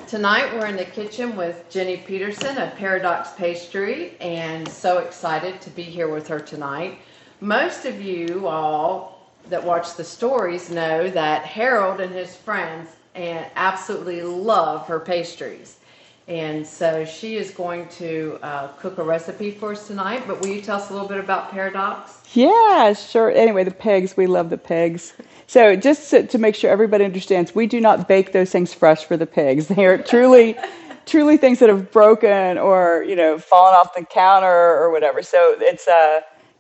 Tonight we're in the kitchen with Jenny Peterson of Paradox Pastry, and so excited to be here with her tonight. Most of you all that watch the stories know that Harold and his friends absolutely love her pastries. And so she is going to cook a recipe for us tonight, but will you tell us a little bit about Paradox? Yeah, sure. Anyway, the pigs, we love the pigs. So just to make sure everybody understands, we do not bake those things fresh for the pigs. They are truly things that have broken or, fallen off the counter or whatever. So it's,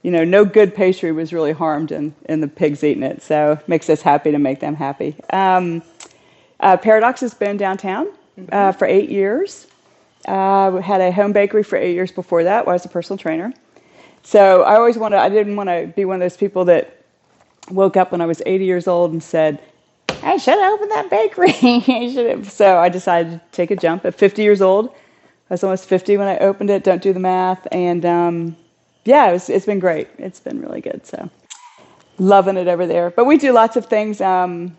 no good pastry was really harmed in the pigs eating it. So it makes us happy to make them happy. Paradox has been downtown for 8 years. We had a home bakery for 8 years before that, where I was a personal trainer. So I didn't want to be one of those people that woke up when I was 80 years old and said, I should have opened that bakery. So I decided to take a jump at 50 years old. I was almost 50 when I opened it. Don't do the math. And it's been great. It's been really good. So loving it over there. But we do lots of things from,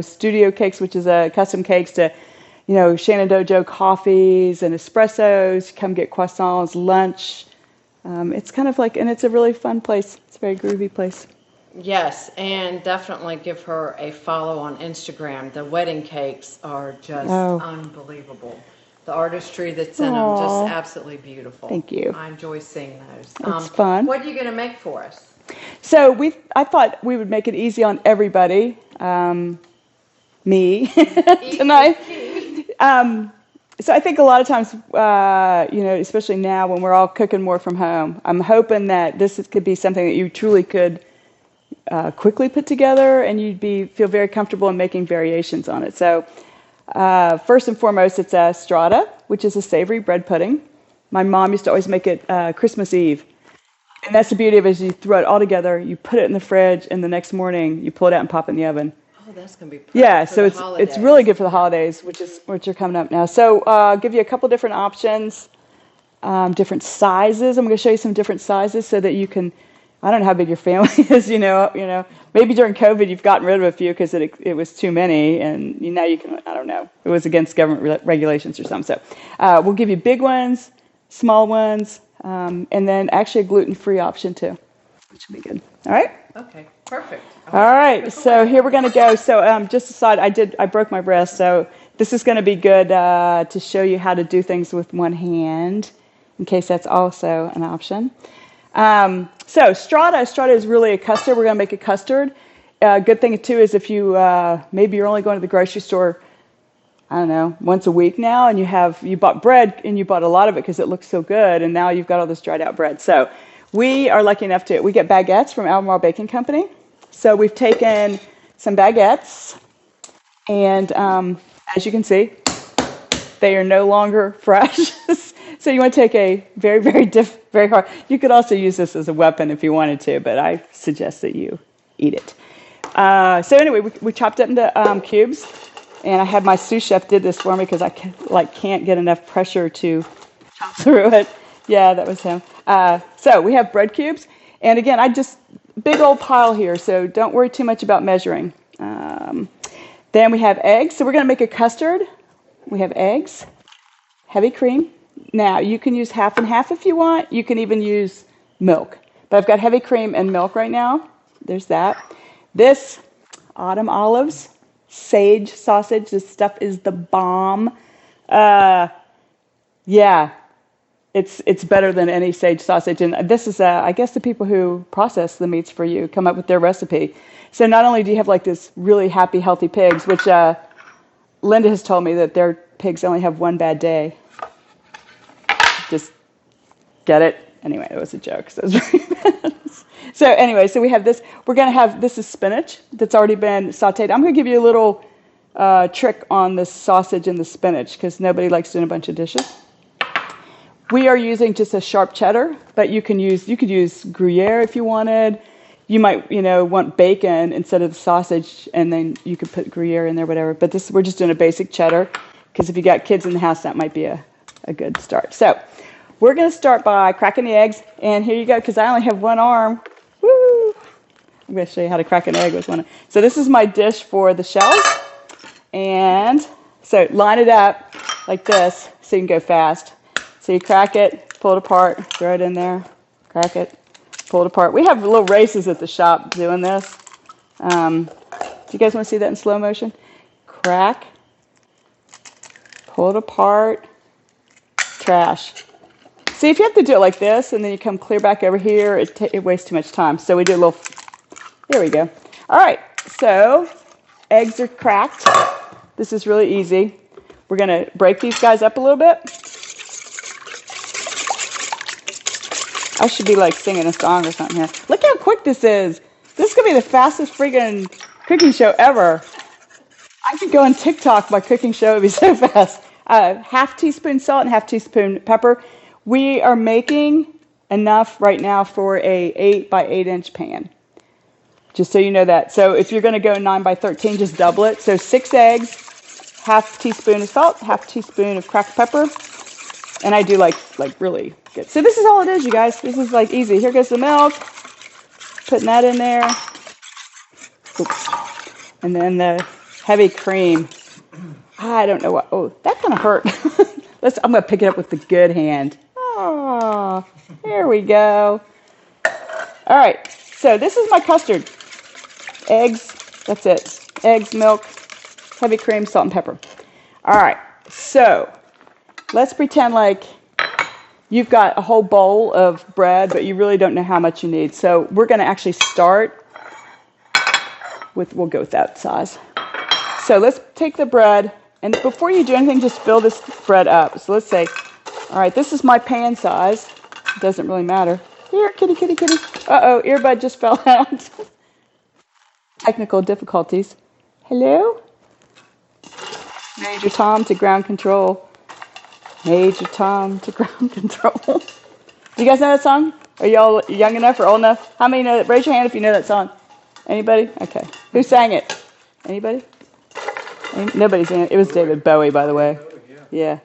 studio cakes, which is custom cakes, to, Shenandoah Joe coffees and espressos. Come get croissants, lunch. It's kind of and it's a really fun place. It's a very groovy place. Yes, and definitely give her a follow on Instagram. The wedding cakes are just unbelievable. The artistry that's in them, just absolutely beautiful. Thank you. I enjoy seeing those. It's fun. What are you going to make for us? So I thought we would make it easy on everybody. Me tonight. So I think a lot of times, especially now when we're all cooking more from home, I'm hoping that this could be something that you truly could quickly put together, and you'd feel very comfortable in making variations on it. So first and foremost, it's a strata, which is a savory bread pudding. My mom used to always make it Christmas Eve. And that's the beauty of it, is you throw it all together, you put it in the fridge, and the next morning you pull it out and pop it in the oven. Oh, that's going to be perfect. Yeah, so it's really good for the holidays, which are coming up now. So I'll give you a couple different options, different sizes. I'm going to show you some different sizes so that you can, I don't know how big your family is, maybe during COVID you've gotten rid of a few because it was too many, and now you can, I don't know, it was against government regulations or something. So we'll give you big ones, small ones, and then actually a gluten-free option too, which will be good. All right? Okay, perfect. All right, so here we're going to go. So just aside, I broke my wrist, so this is going to be good to show you how to do things with one hand, in case that's also an option. So strata is really a custard. We're going to make a custard. Good thing too is if you maybe you're only going to the grocery store, I don't know, once a week now, and you bought bread and you bought a lot of it because it looks so good, and now you've got all this dried out bread. So we are lucky enough we get baguettes from Albemarle Baking Company. So we've taken some baguettes, and as you can see, they are no longer fresh. So you want to take a very, very hard. You could also use this as a weapon if you wanted to, but I suggest that you eat it. So anyway, we chopped it into cubes, and I had my sous chef did this for me because I can't get enough pressure to chop through it. Yeah, that was him. So we have bread cubes, and again, big old pile here, so don't worry too much about measuring. Then we have eggs. So we're going to make a custard. We have eggs, heavy cream. Now, you can use half and half if you want. You can even use milk. But I've got heavy cream and milk right now. There's that. This, autumn olives, sage sausage. This stuff is the bomb. Yeah, it's better than any sage sausage. And this is, I guess the people who process the meats for you come up with their recipe. So not only do you have this really happy, healthy pigs, which Linda has told me that their pigs only have one bad day. Just get it? Anyway, it was a joke. So, so anyway, so we have this. We're going to have, this is spinach that's already been sauteed. I'm going to give you a little trick on the sausage and the spinach because nobody likes doing a bunch of dishes. We are using just a sharp cheddar, but you could use Gruyere if you wanted. You might, want bacon instead of the sausage, and then you could put Gruyere in there, whatever. But we're just doing a basic cheddar because if you got kids in the house, that might be a good start. So we're going to start by cracking the eggs, and here you go, because I only have one arm. Woo! I'm going to show you how to crack an egg with one. So this is my dish for the shells, and So line it up like this so you can go fast. So you crack it, pull it apart, throw it in there, crack it, pull it apart. We have little races at the shop doing this. Do you guys want to see that in slow motion? Crack, pull it apart, trash. See, if you have to do it like this and then you come clear back over here, it wastes too much time. So we do a little, there we go. All right, so eggs are cracked. This is really easy. We're going to break these guys up a little bit. I should be like singing a song or something here. Look how quick this is. This is going to be the fastest freaking cooking show ever. I could go on TikTok, my cooking show would be so fast. Half teaspoon salt and half teaspoon pepper. We are making enough right now for a 8 by 8 inch pan. Just so you know that. So if you're going to go 9 by 13, just double it. So 6 eggs, half teaspoon of salt, half teaspoon of cracked pepper. And I do like really good. So this is all it is, you guys. This is like easy. Here goes the milk. Putting that in there. Oops. And then the heavy cream. I don't know what. Oh, that kind of hurt. I'm going to pick it up with the good hand. Oh, here we go. All right. So this is my custard. Eggs. That's it. Eggs, milk, heavy cream, salt, and pepper. All right. So let's pretend like you've got a whole bowl of bread, but you really don't know how much you need. So we're going to actually start with, we'll go with that size. So let's take the bread, and before you do anything, just fill this bread up. So let's say, all right, this is my pan size. It doesn't really matter. Here, kitty, kitty, kitty. Uh-oh, earbud just fell out. Technical difficulties. Hello? Major Tom to ground control. Major Tom to ground control. Do you guys know that song? Are y'all young enough or old enough? How many know that? Raise your hand if you know that song. Anybody? Okay. Who sang it? Anybody? Nobody's in it. It was David Bowie, by the way. Yeah.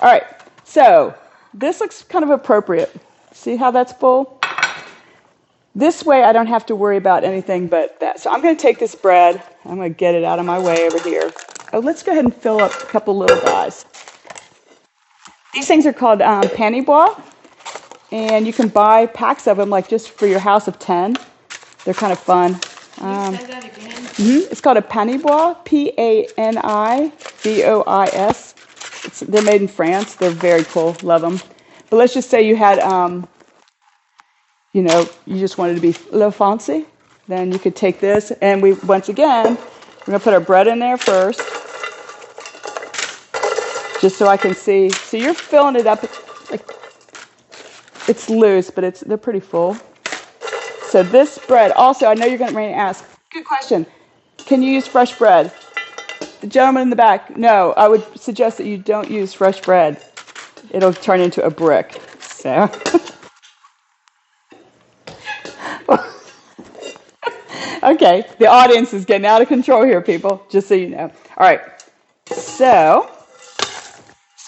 All right. So this looks kind of appropriate. See how that's full? This way I don't have to worry about anything but that. So I'm going to take this bread. I'm going to get it out of my way over here. Oh, let's go ahead and fill up a couple little guys. These things are called panibois, and you can buy packs of them, like just for your house of 10. They're kind of fun. Can you say that again? It's called a panibois, Panibois. They're made in France. They're very cool. Love them. But let's just say you had, you just wanted to be a little fancy. Then you could take this, and once again, we're going to put our bread in there first, just so I can see. So you're filling it up, like it's loose, but they're pretty full. So this bread, also, I know you're going to ask, good question, can you use fresh bread? The gentleman in the back, no, I would suggest that you don't use fresh bread. It'll turn into a brick. So, okay, the audience is getting out of control here, people, just so you know. All right, so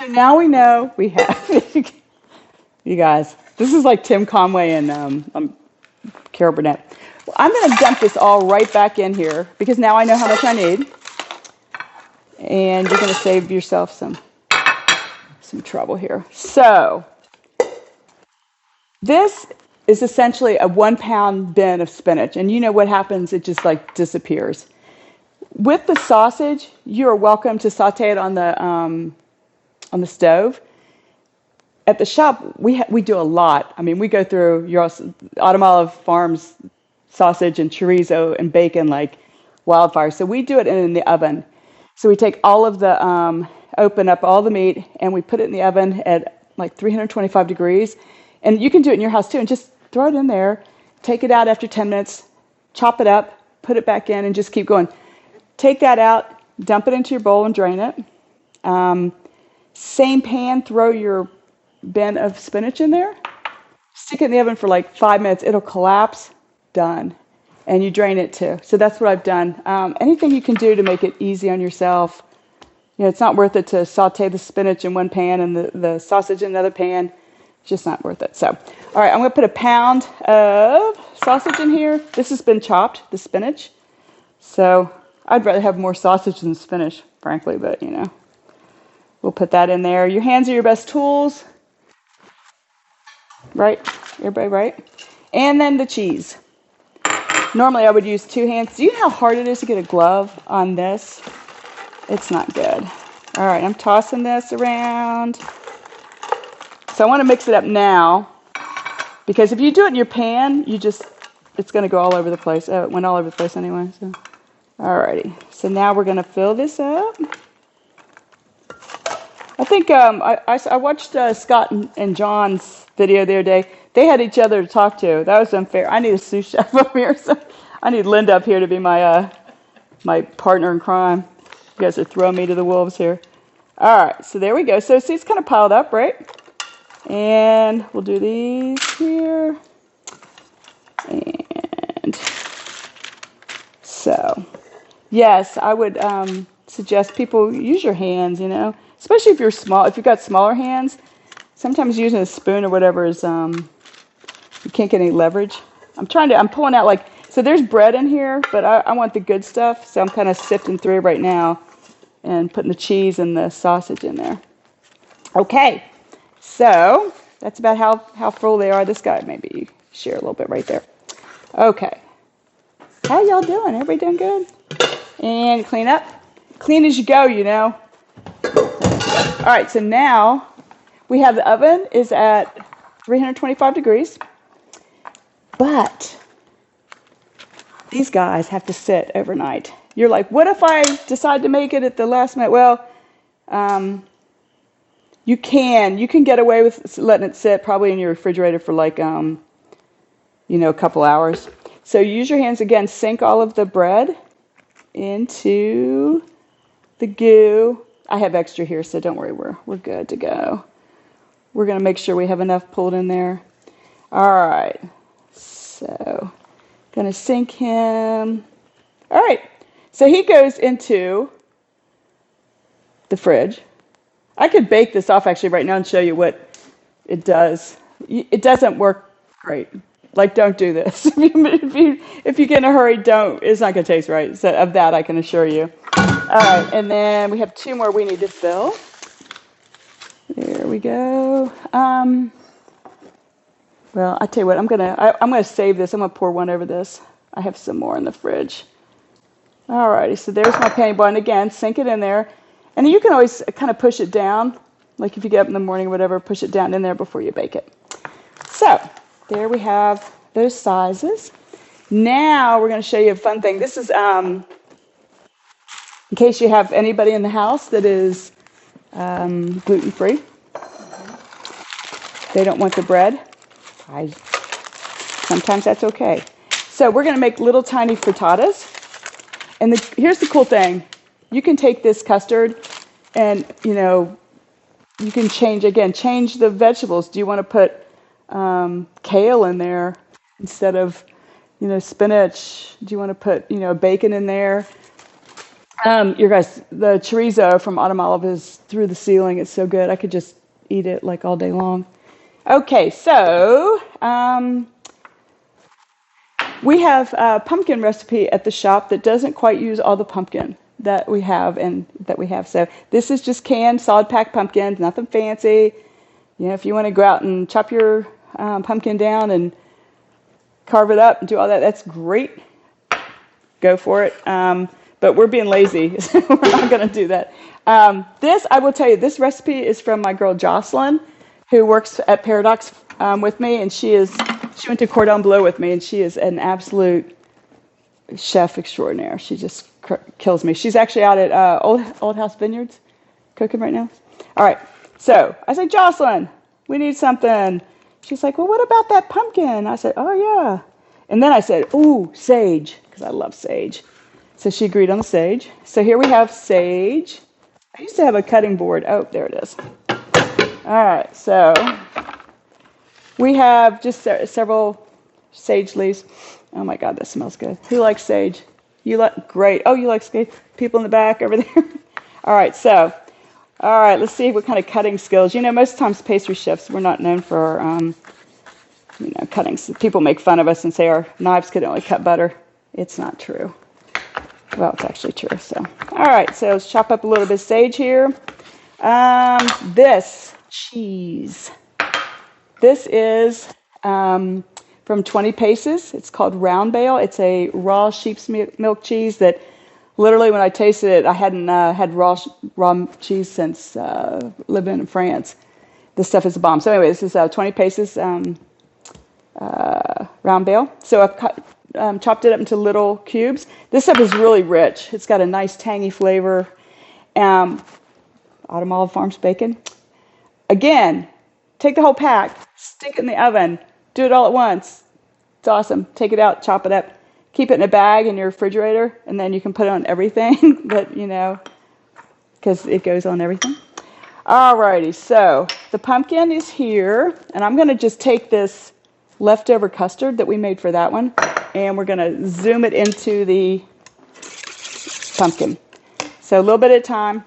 now we know we have, you guys, this is like Tim Conway and Carol Burnett. Well, I'm going to dump this all right back in here because now I know how much I need. And you're going to save yourself some trouble here. So this is essentially a 1 pound bin of spinach. And you know what happens? It just like disappears. With the sausage, you are welcome to saute it on the stove. At the shop, we do a lot. I mean, we go through your Albemarle Farms sausage and chorizo and bacon like wildfire. So we do it in the oven. So we take all of the, open up all the meat, and we put it in the oven at like 325 degrees. And you can do it in your house too, and just throw it in there, take it out after 10 minutes, chop it up, put it back in, and just keep going. Take that out, dump it into your bowl and drain it. Same pan, throw your bin of spinach in there, stick it in the oven for like 5 minutes. It'll collapse, done. And you drain it too. So that's what I've done. Anything you can do to make it easy on yourself. It's not worth it to saute the spinach in one pan and the sausage in another pan. It's just not worth it. So, all right, I'm going to put a pound of sausage in here. This has been chopped, the spinach. So I'd rather have more sausage than spinach, frankly, but We'll put that in there. Your hands are your best tools. Right? Everybody right? And then the cheese. Normally I would use 2 hands. Do you know how hard it is to get a glove on this? It's not good. All right, I'm tossing this around. So I want to mix it up now, because if you do it in your pan, it's going to go all over the place. Oh, it went all over the place anyway. So, alrighty. So now we're going to fill this up. I think I watched Scott and John's video the other day. They had each other to talk to. That was unfair. I need a sous chef up here. So I need Linda up here to be my my partner in crime. You guys are throwing me to the wolves here. All right, so there we go. So see, it's kind of piled up, right? And we'll do these here. And so, yes, I would suggest people use your hands, you know, especially if you're small. If you've got smaller hands, sometimes using a spoon or whatever is, you can't get any leverage. I'm pulling out so there's bread in here, but I want the good stuff. So I'm kind of sifting through right now and putting the cheese and the sausage in there. Okay, so that's about how full they are. This guy, maybe share a little bit right there. Okay, how y'all doing? Everybody doing good? And clean up. Clean as you go, you know. All right, so now we have the oven is at 325 degrees, but these guys have to sit overnight. You're like, what if I decide to make it at the last minute? Well, you can get away with letting it sit probably in your refrigerator for a couple hours. So use your hands again, sink all of the bread into the goo. I have extra here, so don't worry, we're good to go. We're going to make sure we have enough pulled in there. All right, so going to sink him. All right, so he goes into the fridge. I could bake this off actually right now and show you what it does. It doesn't work great. Like, don't do this. If you get in a hurry, don't. It's not going to taste right. So of that, I can assure you. All right, and then we have 2 more we need to fill. There we go. Well, I tell you what, I'm gonna save this. I'm gonna pour one over this. I have some more in the fridge. All righty, so there's my panny boy, and again, sink it in there, and you can always kind of push it down, like if you get up in the morning or whatever, push it down in there before you bake it. So there we have those sizes. Now we're going to show you a fun thing. This is in case you have anybody in the house that is gluten-free. They don't want the bread. Sometimes that's okay. So we're going to make little tiny frittatas. And here's the cool thing. You can take this custard and, you can change the vegetables. Do you want to put kale in there instead of, spinach? Do you want to put, bacon in there? The chorizo from Albemarle is through the ceiling. It's so good. I could just eat it like all day long. Okay, so we have a pumpkin recipe at the shop that doesn't quite use all the pumpkin that we have. So this is just canned solid pack pumpkins, nothing fancy. If you want to go out and chop your pumpkin down and carve it up and do all that, that's great. Go for it. But we're being lazy, so we're not going to do that. I will tell you, this recipe is from my girl Jocelyn, who works at Paradox with me, and she went to Cordon Bleu with me, and she is an absolute chef extraordinaire. She just kills me. She's actually out at Old House Vineyards cooking right now. All right, so I said, Jocelyn, we need something. She's like, well, what about that pumpkin? I said, oh, yeah. And then I said, ooh, sage, because I love sage. So she agreed on the sage. So here we have sage. I used to have a cutting board. Oh, there it is. All right, so we have just several sage leaves. Oh my God, that smells good. Who likes sage? You like? Great. Oh, you like sage? People in the back over there. All right, let's see what kind of cutting skills. Most times pastry chefs, we're not known for cutting. People make fun of us and say our knives could only cut butter. It's not true. Well, it's actually true. So, all right, so let's chop up a little bit of sage here. This cheese. This is from 20 Paces. It's called Round Bale. It's a raw sheep's milk cheese that literally when I tasted it, I hadn't had raw cheese since living in France. This stuff is a bomb. So anyway, this is 20 Paces Round Bale. So I've chopped it up into little cubes. This stuff is really rich. It's got a nice tangy flavor. Albemarle Farms bacon. Again, take the whole pack, stick it in the oven, do it all at once. It's awesome. Take it out, chop it up, keep it in a bag in your refrigerator, and then you can put it on everything that, because it goes on everything. Alrighty, so the pumpkin is here, and I'm going to just take this leftover custard that we made for that one, and we're going to zoom it into the pumpkin. So a little bit at a time.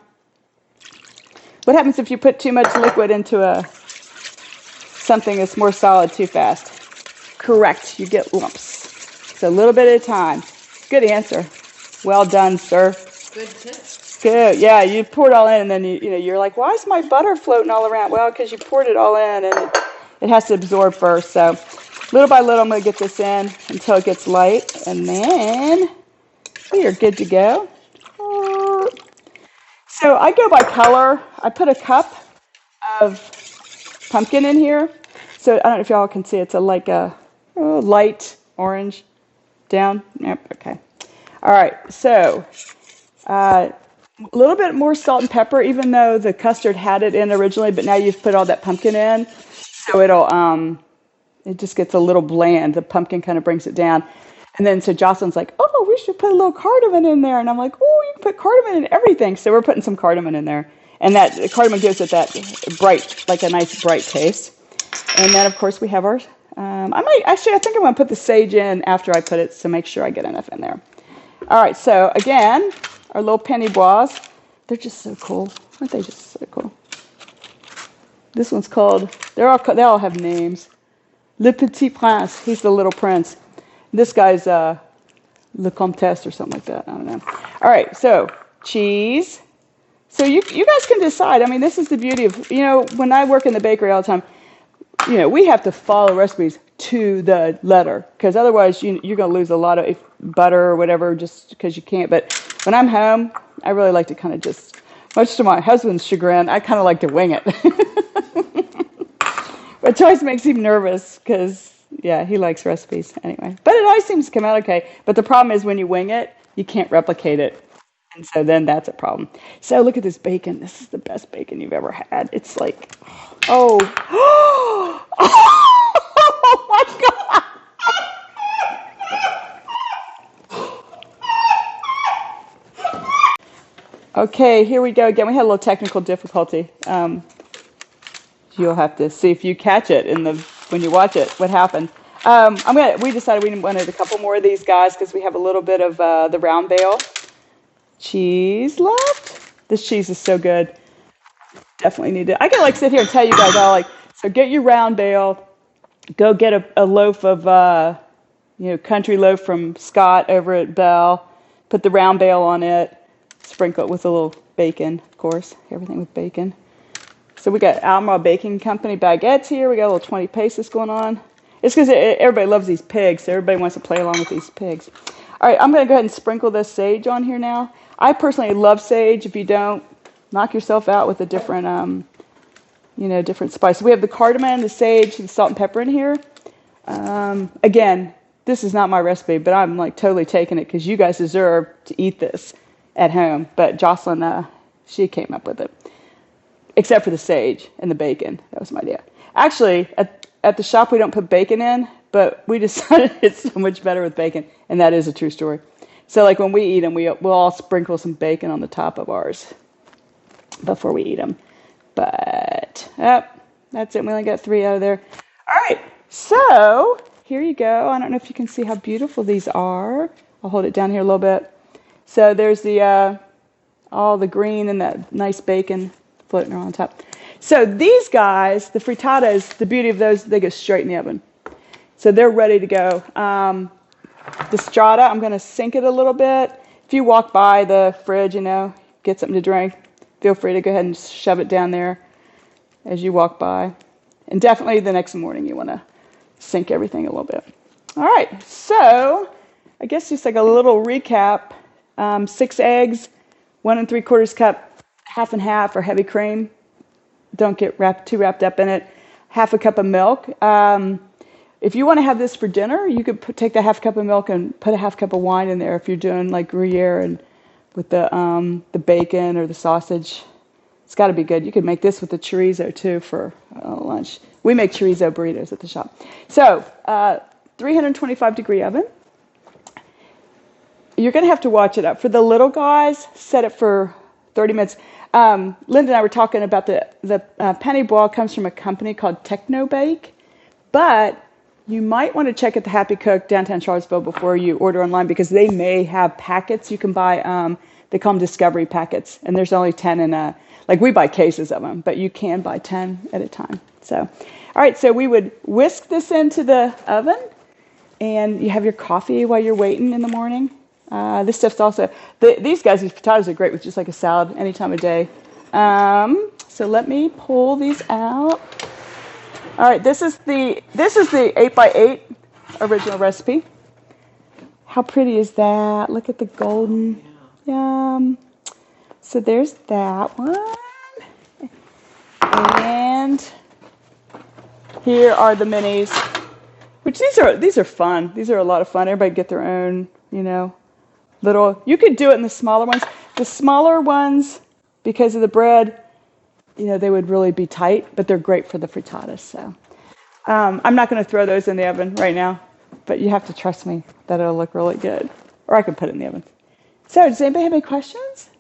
What happens if you put too much liquid into something that's more solid too fast? Correct, you get lumps. So a little bit at a time. Good answer. Well done, sir. Good tip. Good. Yeah, you pour it all in, and then you're like, why is my butter floating all around? Well, because you poured it all in, and it has to absorb first. So little by little, I'm going to get this in until it gets light, and then we are good to go. So I go by color. I put a cup of pumpkin in here. So I don't know if y'all can see. It's a light orange down. Yep. Okay. All right. So a little bit more salt and pepper, even though the custard had it in originally, but now you've put all that pumpkin in, so it just gets a little bland. The pumpkin kind of brings it down. And then so Jocelyn's like, oh, we should put a little cardamom in there. And I'm like, oh, you can put cardamom in everything. So we're putting some cardamom in there. And that cardamom gives it that bright, like a nice bright taste. And then, of course, we have our, I think I'm going to put the sage in after I put it to make sure I get enough in there. All right, so again, our little penny bois. They're just so cool. Aren't they just so cool? This one's called, they all have names. Le Petit Prince, he's the little prince. This guy's Le Comtesse or something like that. I don't know. All right, so cheese. So you guys can decide. I mean, this is the beauty of, when I work in the bakery all the time, we have to follow recipes to the letter, because otherwise you're going to lose a lot of butter or whatever just because you can't. But when I'm home, I really like to kind of just, much to my husband's chagrin, I kind of like to wing it. Which always makes him nervous because, yeah, he likes recipes anyway. But it always seems to come out okay. But the problem is when you wing it, you can't replicate it. And so then that's a problem. So look at this bacon. This is the best bacon you've ever had. It's like, oh my God. Okay, here we go again. We had a little technical difficulty. You'll have to see if you catch it when you watch it, what happened. We decided we wanted a couple more of these guys because we have a little bit of the round bale cheese left. This cheese is so good. Definitely need to. I could sit here and tell you guys all so get your round bale, go get a loaf of country loaf from Scott over at Bale, put the round bale on it, sprinkle it with a little bacon, of course, everything with bacon. So we got Albemarle Baking Company baguettes here. We got a little 20 Paces going on. It's because everybody loves these pigs, so everybody wants to play along with these pigs. All right, I'm going to go ahead and sprinkle this sage on here now. I personally love sage. If you don't, knock yourself out with a different, different spice. We have the cardamom, the sage, the salt and pepper in here. Again, this is not my recipe, but I'm totally taking it because you guys deserve to eat this at home. But Jocelyn, she came up with it. Except for the sage and the bacon. That was my idea. Actually, at the shop, we don't put bacon in, but we decided it's so much better with bacon, and that is a true story. So, when we eat them, we'll all sprinkle some bacon on the top of ours before we eat them. But, that's it. We only got 3 out of there. All right, so here you go. I don't know if you can see how beautiful these are. I'll hold it down here a little bit. So there's all the green and that nice bacon floating around on top. So these guys, the frittatas, the beauty of those, they go straight in the oven. So they're ready to go. The strata, I'm going to sink it a little bit. If you walk by the fridge, get something to drink, feel free to go ahead and shove it down there as you walk by. And definitely the next morning you want to sink everything a little bit. All right, so I guess just like a little recap. 6 eggs, 1 3/4 cup, half and half or heavy cream. Don't get too wrapped up in it. Half a cup of milk. If you want to have this for dinner, you could take that half cup of milk and put a half cup of wine in there if you're doing like Gruyere and with the bacon or the sausage. It's got to be good. You could make this with the chorizo too for lunch. We make chorizo burritos at the shop. So 325-degree oven. You're going to have to watch it up. For the little guys, set it for 30 minutes. Linda and I were talking about the penny boil comes from a company called Techno Bake, but you might want to check at the Happy Cook downtown Charlottesville before you order online because they may have packets you can buy. They call them Discovery packets, and there's only 10 in a, like we buy cases of them, but you can buy 10 at a time. So, all right, so we would whisk this into the oven, and you have your coffee while you're waiting in the morning. This stuff's also, these guys, these potatoes are great with just like a salad any time of day. So let me pull these out. All right, this is the 8x8 original recipe. How pretty is that? Look at the golden. Yum. So there's that one. And here are the minis, which these are fun. These are a lot of fun. Everybody get their own, little. You could do it in the smaller ones. The smaller ones, because of the bread, they would really be tight, but they're great for the frittatas. So I'm not going to throw those in the oven right now, but you have to trust me that it'll look really good. Or I can put it in the oven. So does anybody have any questions?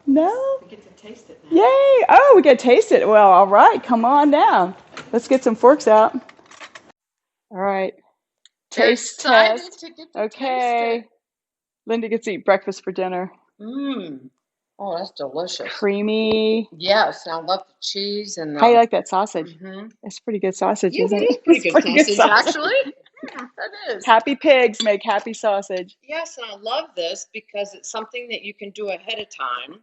No? We get to taste it now. Yay! Oh, we get to taste it. Well, all right. Come on down. Let's get some forks out. All right. Taste test. To get to Okay. taste it. Linda gets to eat breakfast for dinner. Oh, that's delicious. Creamy. Yes, I love the cheese and the... How do you like that sausage? Mm-hmm. It's pretty good sausage, Yeah, isn't it is it? pretty It's good sausage, actually. Yeah, that is. Happy pigs make happy sausage. Yes, and I love this because it's something that you can do ahead of time.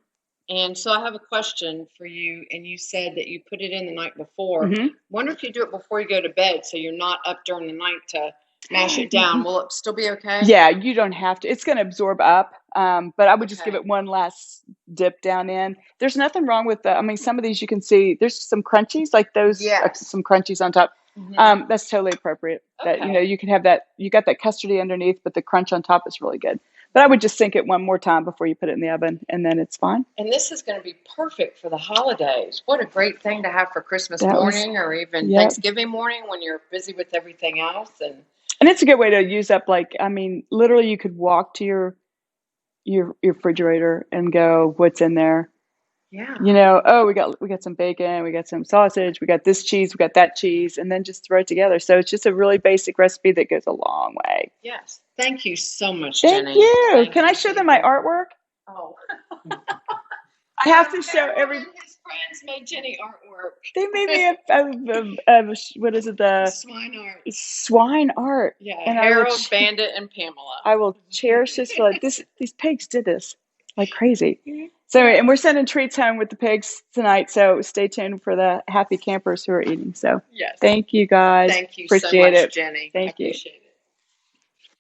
And so I have a question for you. And you said that you put it in the night before. Mm-hmm. Wonder if you do it before you go to bed so you're not up during the night to mash it down. Will it still be okay? Yeah, you don't have to. It's going to absorb up. But I would just give it one last dip down in. There's nothing wrong with some of these you can see. There's some crunchies, like those, some crunchies on top. Mm-hmm. That's totally appropriate. Okay. That, you can have that. You got that custardy underneath, but the crunch on top is really good. But I would just sink it one more time before you put it in the oven, and then it's fine. And this is going to be perfect for the holidays. What a great thing to have for Christmas morning or even Thanksgiving morning when you're busy with everything else. And it's a good way to use up, literally you could walk to your refrigerator and go, what's in there? Yeah. We got some bacon, we got some sausage, we got this cheese, we got that cheese, and then just throw it together. So it's just a really basic recipe that goes a long way. Yes. Thank you so much, Jenny. Thank you. Can I show them my artwork? Oh. I have to show every. His friends made Jenny artwork. They made me a what is it? The swine art. Swine art. Yeah, and Harold, Bandit, and Pamela. I will cherish this for these pigs did this like crazy. Mm-hmm. So, and we're sending treats home with the pigs tonight. So stay tuned for the happy campers who are eating. So, yes. Thank you guys. Thank you Appreciate so much, it. Jenny. Thank you. Appreciate it.